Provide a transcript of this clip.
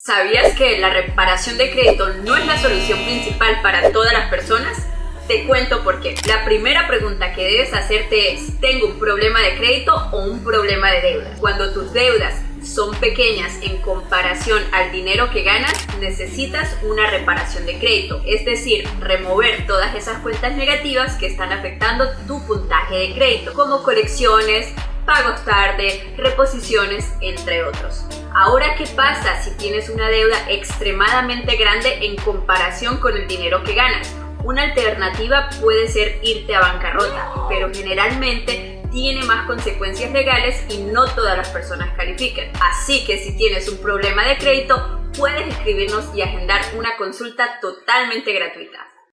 ¿Sabías que la reparación de crédito no es la solución principal para todas las personas? Te cuento por qué. La primera pregunta que debes hacerte es: ¿tengo un problema de crédito o un problema de deudas? Cuando tus deudas son pequeñas en comparación al dinero que ganas, necesitas una reparación de crédito, es decir, remover todas esas cuentas negativas que están afectando tu puntaje de crédito, como colecciones, pagos tarde, reposiciones, entre otros. Ahora, ¿qué pasa si tienes una deuda extremadamente grande en comparación con el dinero que ganas? Una alternativa puede ser irte a bancarrota, pero generalmente tiene más consecuencias legales y no todas las personas califican. Así que si tienes un problema de crédito, puedes escribirnos y agendar una consulta totalmente gratuita.